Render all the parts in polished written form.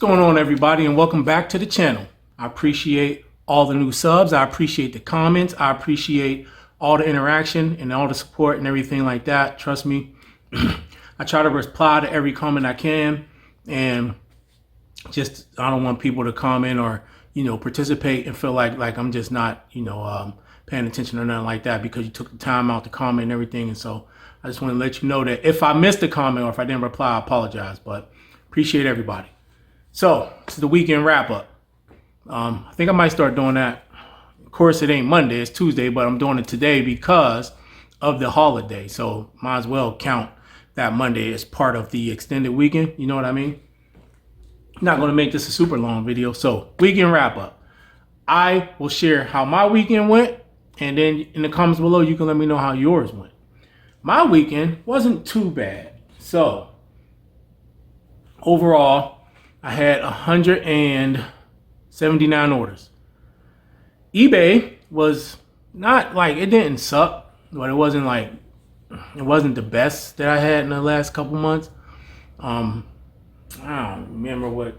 going on, everybody, and welcome back to the channel. I appreciate all the new subs. I appreciate the comments. I appreciate all the interaction and all the support and everything like that. Trust me, I try to reply to every comment I can, and just I don't want people to comment or participate and feel like I'm just not paying attention or nothing like that because you took the time out to comment and everything. And so I just want to let you know that if I missed a comment or if I didn't reply, I apologize, but appreciate everybody. So this is the weekend wrap up. I think I might start doing that. Of course, it ain't Monday, it's Tuesday, but I'm doing it today because of the holiday. So might as well count that Monday as part of the extended weekend. You know what I mean? Not going to make this a super long video. So weekend wrap up. I will share how my weekend went, and then in the comments below, you can let me know how yours went. My weekend wasn't too bad. So overall, I had 179 orders. eBay was not like, it didn't suck, but it wasn't the best that I had in the last couple months. I don't remember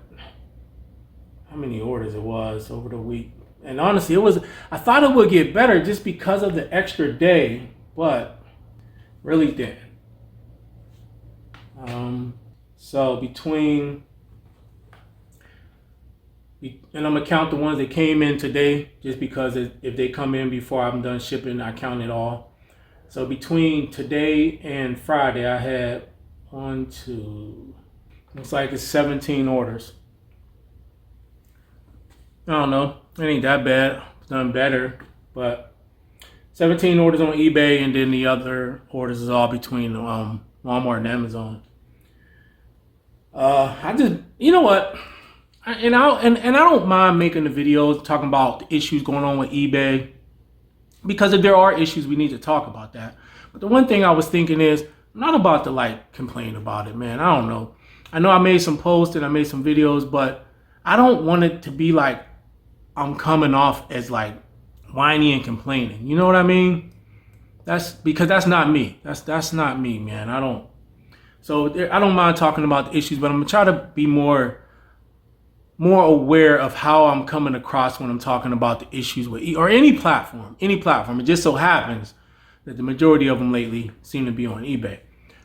how many orders it was over the week. And honestly, I thought it would get better just because of the extra day, but really didn't. So and I'm gonna count the ones that came in today, just because if they come in before I'm done shipping, I count it all. So between today and Friday, I had looks like it's 17 orders. I don't know, it ain't that bad. It's done better, but 17 orders on eBay, and then the other orders is all between Walmart and Amazon. You know what? I don't mind making the videos talking about the issues going on with eBay, because if there are issues, we need to talk about that. But the one thing I was thinking is, I'm not about to complain about it, man. I don't know. I know I made some posts and I made some videos, but I don't want it to be like I'm coming off as whiny and complaining. You know what I mean? Because that's not me. That's not me, man. I don't mind talking about the issues, but I'm gonna try to be more aware of how I'm coming across when I'm talking about the issues with or any platform. It just so happens that the majority of them lately seem to be on eBay.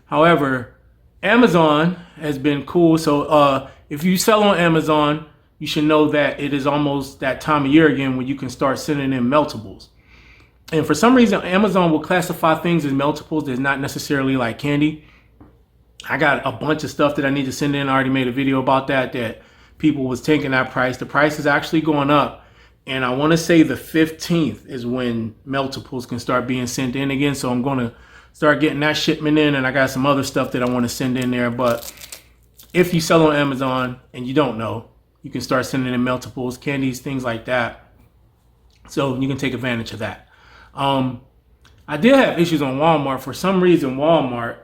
However, Amazon has been cool. So if you sell on Amazon, you should know that it is almost that time of year again when you can start sending in meltables. And for some reason, Amazon will classify things as meltables that's not necessarily like candy. I got a bunch of stuff that I need to send in. I already made a video about that people was taking that price. The price is actually going up. And I want to say the 15th is when meltables can start being sent in again. So I'm going to start getting that shipment in. And I got some other stuff that I want to send in there. But if you sell on Amazon and you don't know, you can start sending in meltables, candies, things like that. So you can take advantage of that. I did have issues on Walmart. For some reason, Walmart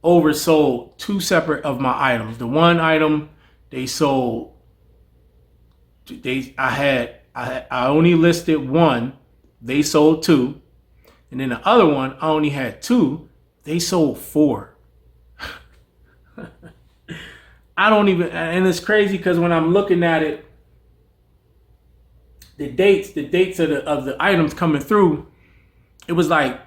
oversold two separate of my items. The one item they sold, I only listed one, they sold two. And then the other one, I only had two, they sold four. And it's crazy because when I'm looking at it, the dates of the items coming through, it was like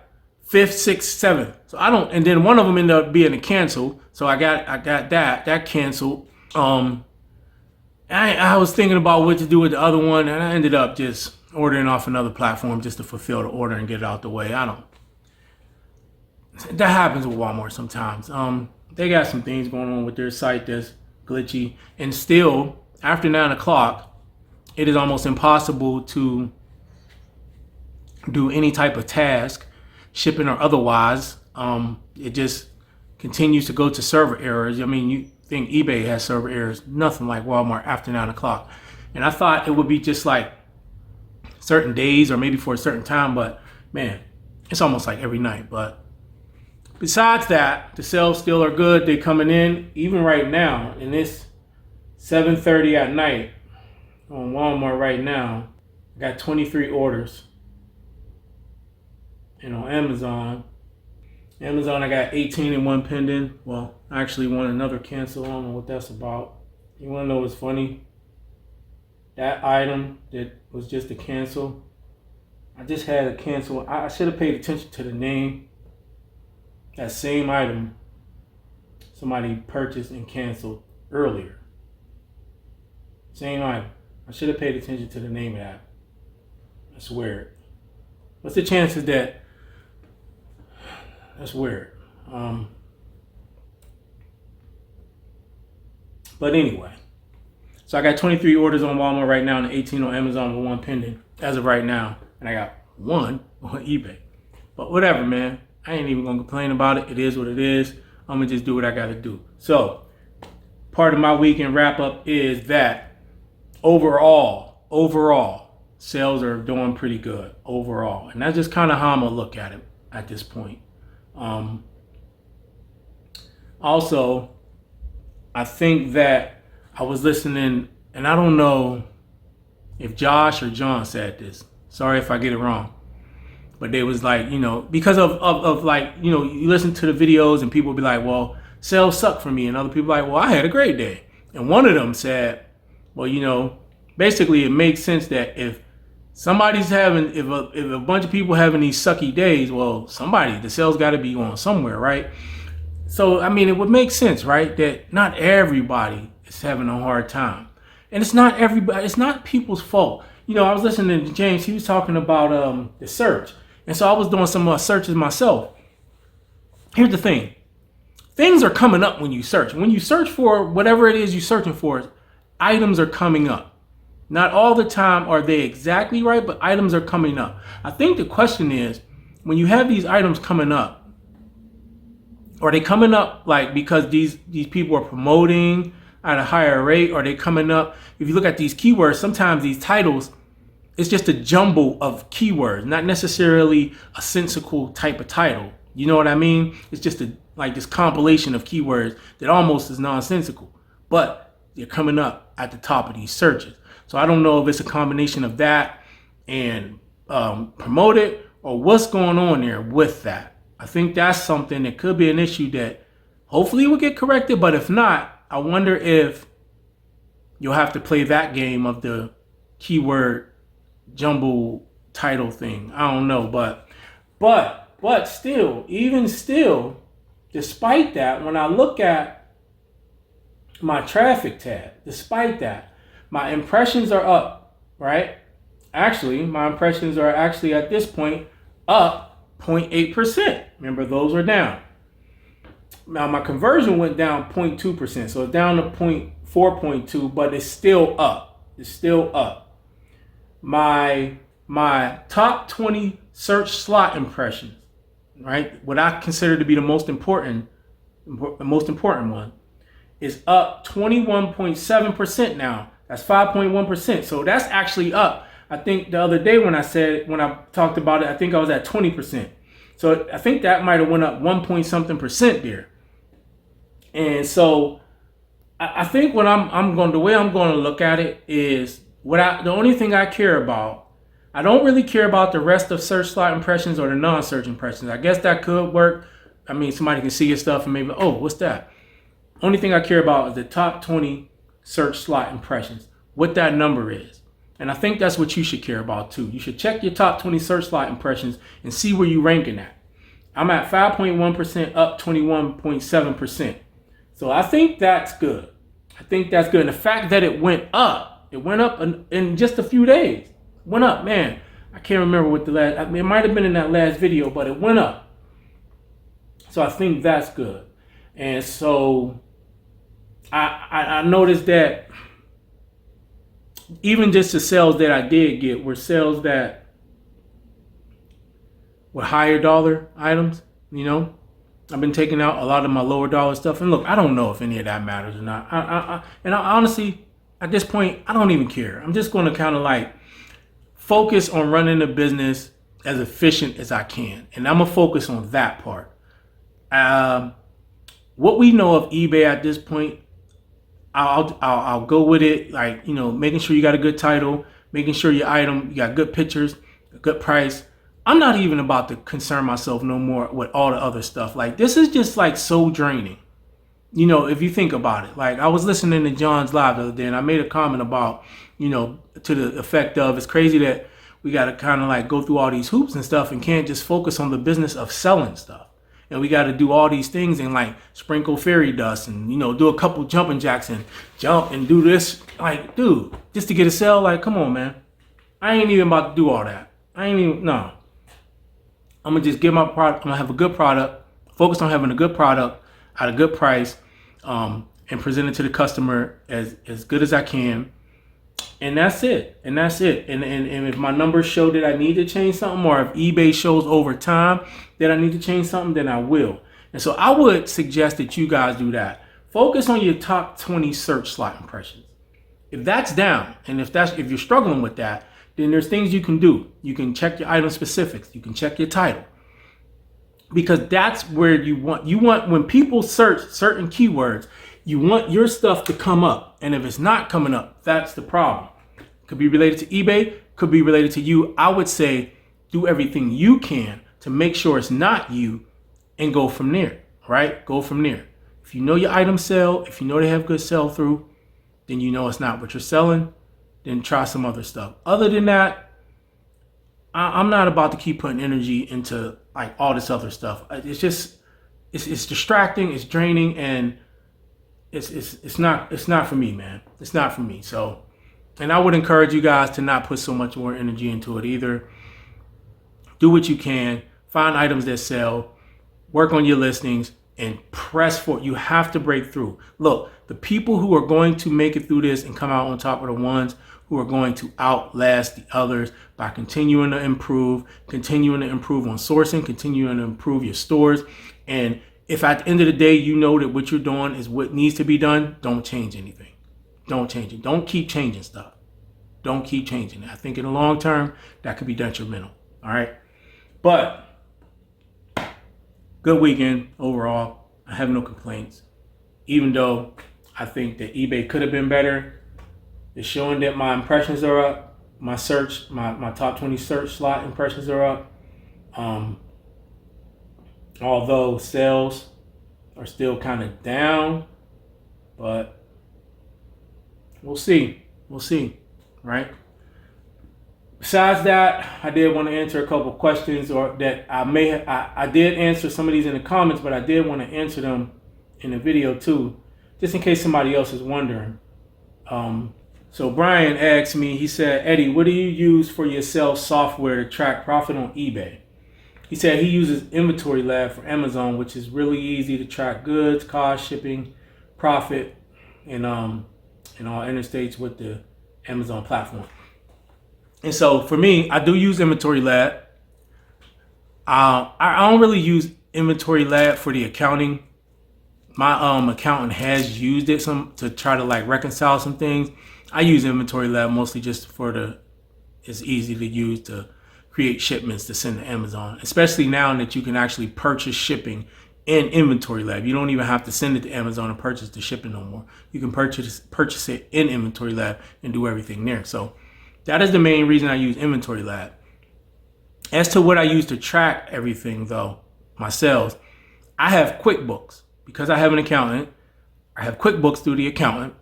5th, 6th, 7th. So and then one of them ended up being a cancel. So I got that canceled. I was thinking about what to do with the other one, and I ended up just ordering off another platform just to fulfill the order and get it out the way. That happens with Walmart sometimes. They got some things going on with their site that's glitchy, and still after 9 o'clock, it is almost impossible to do any type of task, shipping or otherwise. It just continues to go to server errors. I mean, you think eBay has server errors, nothing like Walmart after 9 o'clock. And I thought it would be just like certain days or maybe for a certain time, but man, it's almost like every night. But besides that, the sales still are good. They're coming in even right now, and it's 7:30 at night on Walmart right now. I got 23 orders. And on Amazon, I got 18 and one pending. Well, actually another cancel. I don't know what that's about. You want to know what's funny? That item that was just a cancel, I just had a cancel. I should have paid attention to the name. That same item somebody purchased and canceled earlier. Same item. I should have paid attention to the name of that. That's weird. What's the chances that that's weird? But anyway, so I got 23 orders on Walmart right now and 18 on Amazon with 1 pending as of right now. And I got 1 on eBay. But whatever, man. I ain't even going to complain about it. It is what it is. I'm going to just do what I got to do. So part of my weekend wrap up is that overall, sales are doing pretty good overall. And that's just kind of how I'm going to look at it at this point. Also, I think that I was listening, and I don't know if Josh or John said this. Sorry if I get it wrong. But they was like, because of like, you listen to the videos and people be like, well, sales suck for me. And other people like, well, I had a great day. And one of them said, well, basically it makes sense that if somebody's having, if a bunch of people having these sucky days, well, the sales got to be going somewhere, right? So, I mean, it would make sense, right? That not everybody is having a hard time. And it's not everybody, it's not people's fault. I was listening to James, he was talking about the search. And so I was doing some searches myself. Here's the thing. Things are coming up when you search. When you search for whatever it is you're searching for, items are coming up. Not all the time are they exactly right, but items are coming up. I think the question is, when you have these items coming up, are they coming up like because these people are promoting at a higher rate? Or are they coming up, if you look at these keywords, sometimes these titles, it's just a jumble of keywords, not necessarily a sensical type of title. You know what I mean? It's just like this compilation of keywords that almost is nonsensical, but they're coming up at the top of these searches. So I don't know if it's a combination of that and promote it or what's going on there with that. I think that's something that could be an issue that hopefully will get corrected. But if not, I wonder if you'll have to play that game of the keyword jumble title thing. I don't know, but still, even still, despite that, when I look at my traffic tab, despite that, my impressions are up, right? Actually, my impressions are actually at this point up 0.8%. Remember, those were down. Now my conversion went down 0.2%, so it's down to 4.2, but it's still up. It's still up. My top 20 search slot impressions, right? What I consider to be the most important one, is up 21.7% now. That's 5.1%. So that's actually up. I think the other day when I talked about it, I think I was at 20%. So I think that might have went up 1 point something percent there. And so I think what the way I'm going to look at it is the only thing I care about, I don't really care about the rest of search slot impressions or the non-search impressions. I guess that could work. I mean, somebody can see your stuff and maybe, oh, what's that? Only thing I care about is the top 20 search slot impressions, what that number is. And I think that's what you should care about too. You should check your top 20 search slot impressions and see where you're ranking at. I'm at 5.1%, up 21.7%. So I think that's good. And the fact that it went up in just a few days. Went up, man. I can't remember what it might have been in that last video, but it went up. So I think that's good. And so I noticed that even just the sales that I did get were sales that were higher dollar items, I've been taking out a lot of my lower dollar stuff. And look, I don't know if any of that matters or not. I honestly, at this point, I don't even care. I'm just going to kind of like focus on running the business as efficient as I can. And I'm going to focus on that part. What we know of eBay at this point, I'll go with it, like, making sure you got a good title, making sure your item, you got good pictures, a good price. I'm not even about to concern myself no more with all the other stuff. Like, this is just like so draining. if you think about it, like I was listening to John's live the other day and I made a comment about, to the effect of, it's crazy that we got to kind of like go through all these hoops and stuff and can't just focus on the business of selling stuff. And we got to do all these things and like sprinkle fairy dust and, do a couple jumping jacks and jump and do this. Like, dude, just to get a sale, like, come on, man. I ain't even about to do all that. No. I'm going to just get my product. I'm going to have a good product, focus on having a good product at a good price, and present it to the customer as good as I can. And that's it. And if my numbers show that I need to change something, or if eBay shows over time that I need to change something, then I will. And so I would suggest that you guys do that. Focus on your top 20 search slot impressions. If that's down, and if you're struggling with that, then there's things you can do. You can check your item specifics. You can check your title. Because that's where you want when people search certain keywords, you want your stuff to come up. And if it's not coming up, that's the problem. Could be related to eBay, could be related to you. I would say do everything you can to make sure it's not you and go from there, right? Go from there. If you know your items sell, if you know they have good sell through, then you know it's not what you're selling, then try some other stuff. Other than that, I'm not about to keep putting energy into like all this other stuff. It's just, it's distracting, it's draining, and it's not for me, man. It's not for me. So, and I would encourage you guys to not put so much more energy into it either. Do what you can, find items that sell, work on your listings, and press for it. You have to break through. Look, the people who are going to make it through this and come out on top are the ones who are going to outlast the others by continuing to improve on sourcing, continuing to improve your stores. And if at the end of the day, you know that what you're doing is what needs to be done, don't change anything. Don't change it. Don't keep changing stuff. Don't keep changing it. I think in the long term, that could be detrimental. All right. But good weekend overall. I have no complaints. Even though I think that eBay could have been better. It's showing that my impressions are up. My top 20 search slot impressions are up. Although sales are still kind of down, but we'll see, right? Besides that, I did want to answer a couple of questions, or that I did answer some of these in the comments, but I did want to answer them in the video too, just in case somebody else is wondering. So Brian asked me, he said, Eddie, what do you use for your sales software to track profit on eBay? He said he uses Inventory Lab for Amazon, which is really easy to track goods, cost, shipping, profit, and all interstates with the Amazon platform. And so for me, I do use Inventory Lab. I don't really use Inventory Lab for the accounting. My accountant has used it to try to like reconcile some things. I use Inventory Lab mostly just it's easy to use to create shipments to send to Amazon, especially now that you can actually purchase shipping in Inventory Lab. You don't even have to send it to Amazon and purchase the shipping no more. You can purchase it in Inventory Lab and do everything there. So that is the main reason I use Inventory Lab. As to what I use to track everything though, my sales, I have QuickBooks. Because I have an accountant, I have QuickBooks through the accountant,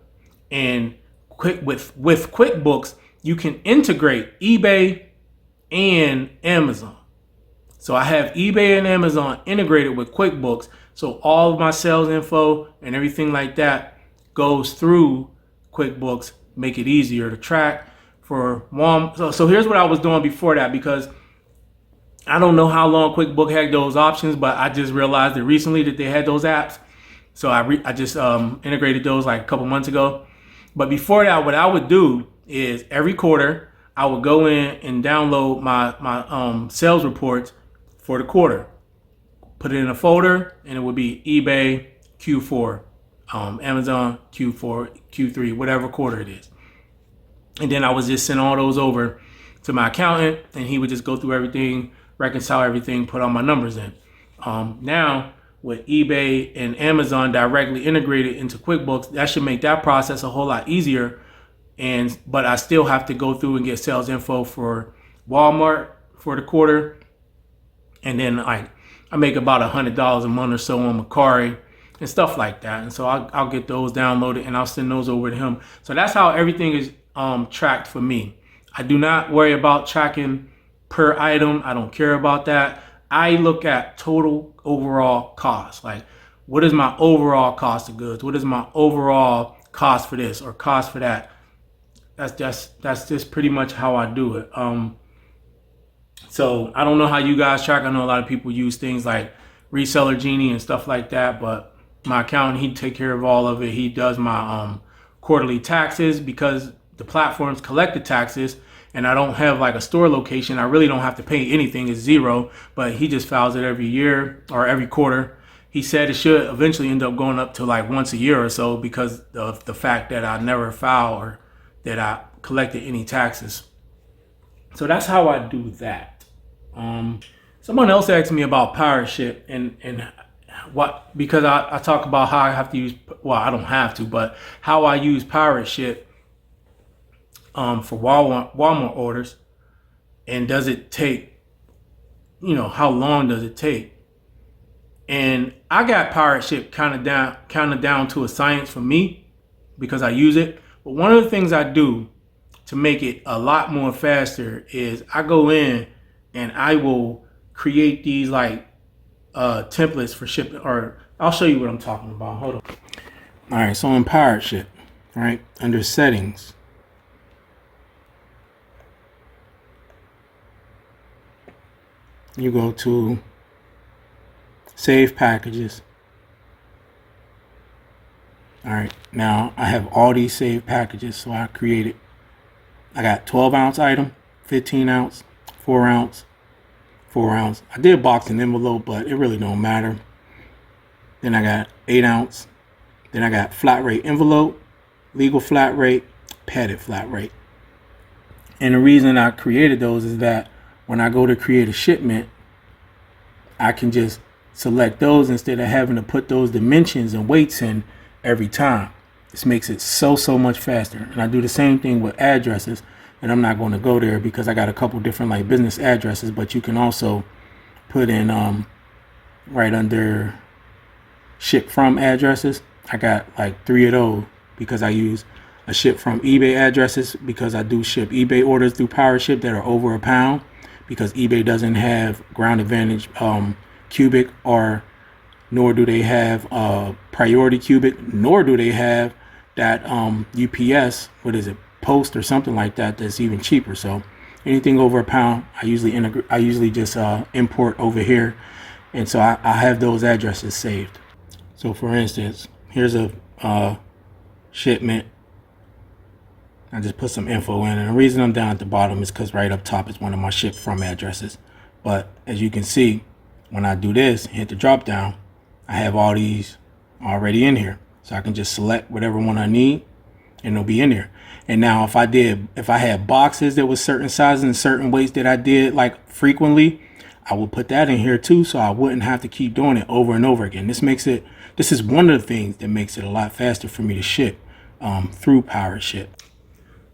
and with QuickBooks, you can integrate eBay and Amazon. So I have eBay and Amazon integrated with QuickBooks. So all of my sales info and everything like that goes through QuickBooks, make it easier to track for Walmart. So here's what I was doing before that, because I don't know how long QuickBooks had those options, but I just realized that recently that they had those apps. So I just integrated those like a couple months ago. But before that, what I would do is every quarter, I would go in and download my sales reports for the quarter, put it in a folder, and it would be eBay Q4, Amazon Q4, Q3, whatever quarter it is. And then I would just send all those over to my accountant, and he would just go through everything, reconcile everything, put all my numbers in. Now with eBay and Amazon directly integrated into QuickBooks, that should make that process a whole lot easier. But I still have to go through and get sales info for Walmart for the quarter. And then I make about $100 a month or so on Mercari. and stuff like that. And so I'll get those downloaded and I'll send those over to him. So that's how everything is tracked for me. I do not worry about tracking per item. I don't care about that. I look at total overall cost. Like, what is my overall cost of goods? What is my overall cost for this or cost for that? That's just pretty much how I do it. So I don't know how you guys track. I know a lot of people use things like Reseller Genie and stuff like that, but my accountant, he take care of all of it. He does my quarterly taxes because the platforms collect the taxes and I don't have like a store location. I really don't have to pay anything. It's zero, but he just files it every year or every quarter. He said it should eventually end up going up to like once a year or so because of the fact that I never file or that I collected any taxes. So that's how I do that. Someone else asked me about pirate ship and what, because I talk about how I have to use, well, I don't have to, but how I use pirate ship for Walmart orders, and does it take, how long does it take? And I got pirate ship kind of down to a science for me because I use it. But one of the things I do to make it a lot more faster is I go in and I will create these like templates for shipping, or I'll show you what I'm talking about. Hold on. All right, so in pirate ship, right, under settings, you go to save packages. All right, now I have all these saved packages, so I created, I got 12 ounce item, 15 ounce, 4 ounce, 4 ounce. I did box and envelope, but it really don't matter. Then I got 8 ounce. Then I got flat rate envelope, legal flat rate, padded flat rate. And the reason I created those is that when I go to create a shipment, I can just select those instead of having to put those dimensions and weights in every time. This makes it so much faster. And I do the same thing with addresses, and I'm not going to go there because I got a couple different like business addresses, but you can also put in right under ship from addresses. I got like 3 of those because I use a ship from eBay addresses because I do ship eBay orders through PowerShip that are over £1 because eBay doesn't have Ground Advantage cubic, or nor do they have priority cubic, nor do they have that UPS, what is it, post or something like that, that's even cheaper. So anything over £1, I usually just import over here, and so I have those addresses saved. So for instance, here's a shipment. I just put some info in, and the reason I'm down at the bottom is because right up top is one of my ship from addresses. But as you can see, when I do this, hit the drop down, I have all these already in here. So I can just select whatever one I need and it'll be in there. And now if I had boxes that was certain sizes and certain weights that I did like frequently, I would put that in here too, so I wouldn't have to keep doing it over and over again. This is one of the things that makes it a lot faster for me to ship through PowerShip.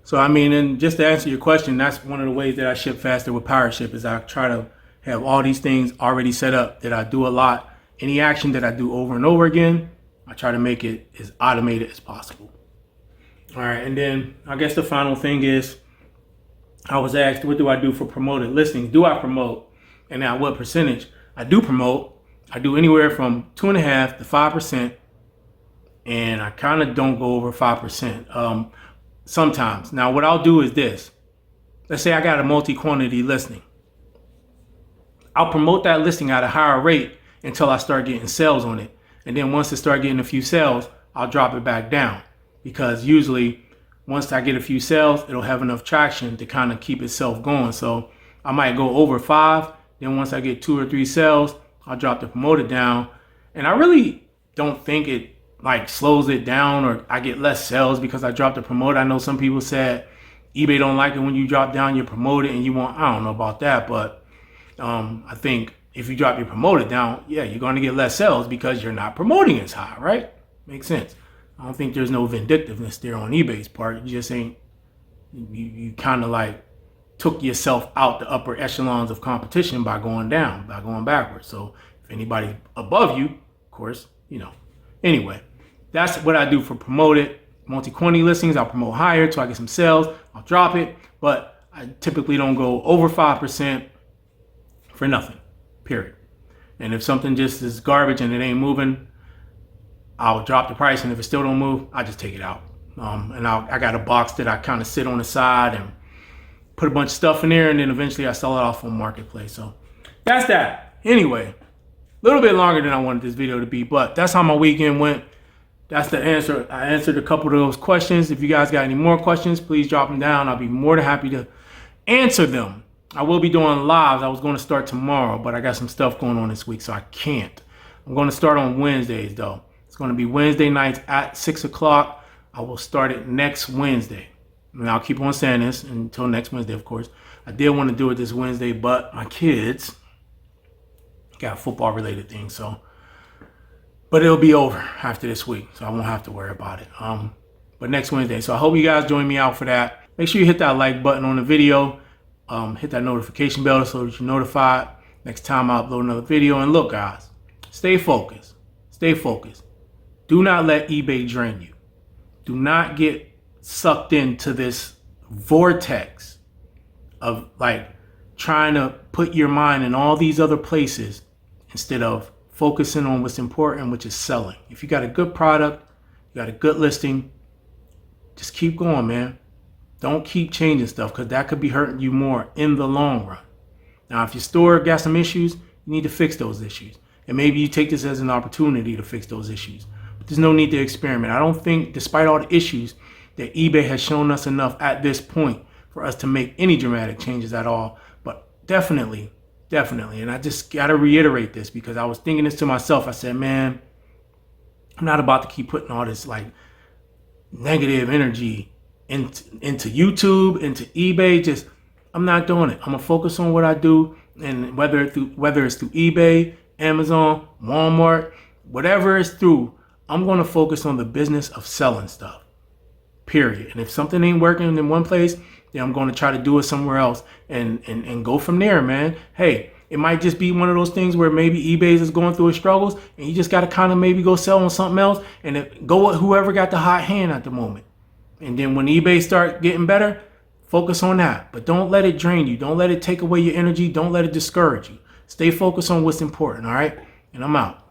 So I mean, and just to answer your question, that's one of the ways that I ship faster with PowerShip is I try to have all these things already set up that I do a lot. Any action that I do over and over again, I try to make it as automated as possible. All right, and then I guess the final thing is, I was asked, what do I do for promoted listings? Do I promote? And at what percentage? I do promote. I do anywhere from 2.5% to 5%, and I kind of don't go over 5% sometimes. Now, what I'll do is this. Let's say I got a multi-quantity listing. I'll promote that listing at a higher rate until I start getting sales on it. And then once I start getting a few sales, I'll drop it back down. Because usually once I get a few sales, it'll have enough traction to kind of keep itself going. So I might go over 5. Then once I get 2 or 3 sales, I'll drop the promoted down. And I really don't think it like slows it down or I get less sales because I dropped the promoted. I know some people said eBay don't like it when you drop down your promoted and you want, I don't know about that, but I think if you drop your promoted down, yeah, you're going to get less sales because you're not promoting as high, right? Makes sense. I don't think there's no vindictiveness there on eBay's part. You just ain't, you kind of like took yourself out the upper echelons of competition by going down, by going backwards. So if anybody above you, of course, Anyway, that's what I do for promoted multi-quantity listings. I'll promote higher till I get some sales. I'll drop it, but I typically don't go over 5% for nothing, period. And if something just is garbage and it ain't moving, I'll drop the price. And if it still don't move, I just take it out. And I got a box that I kind of sit on the side and put a bunch of stuff in there, and then eventually I sell it off on Marketplace. So that's that. Anyway, a little bit longer than I wanted this video to be, but that's how my weekend went. That's the answer. I answered a couple of those questions. If you guys got any more questions, please drop them down. I'll be more than happy to answer them. I will be doing lives. I was going to start tomorrow, but I got some stuff going on this week, so I can't. I'm going to start on Wednesdays, though. It's going to be Wednesday nights at 6 o'clock. I will start it next Wednesday. And I'll keep on saying this until next Wednesday, of course. I did want to do it this Wednesday, but my kids got football-related things, so. But it'll be over after this week, so I won't have to worry about it. But next Wednesday. So I hope you guys join me out for that. Make sure you hit that like button on the video. Hit that notification bell so that you're notified next time I upload another video. And look, guys, stay focused. Stay focused. Do not let eBay drain you. Do not get sucked into this vortex of like trying to put your mind in all these other places instead of focusing on what's important, which is selling. If you got a good product, you got a good listing, just keep going, man. Don't keep changing stuff, because that could be hurting you more in the long run. Now, if your store got some issues, you need to fix those issues. And maybe you take this as an opportunity to fix those issues. But there's no need to experiment. I don't think, despite all the issues, that eBay has shown us enough at this point for us to make any dramatic changes at all. But definitely, and I just got to reiterate this, because I was thinking this to myself. I said, man, I'm not about to keep putting all this like negative energy into YouTube, into eBay. I'm not doing it. I'm gonna focus on what I do, and whether it's through eBay, Amazon, Walmart, whatever it's through, I'm gonna focus on the business of selling stuff. Period. And if something ain't working in one place, then I'm gonna try to do it somewhere else and go from there, man. Hey, it might just be one of those things where maybe eBay is going through its struggles, and you just gotta kind of maybe go sell on something else, and go with whoever got the hot hand at the moment. And then when eBay start getting better, focus on that. But don't let it drain you. Don't let it take away your energy. Don't let it discourage you. Stay focused on what's important, all right? And I'm out.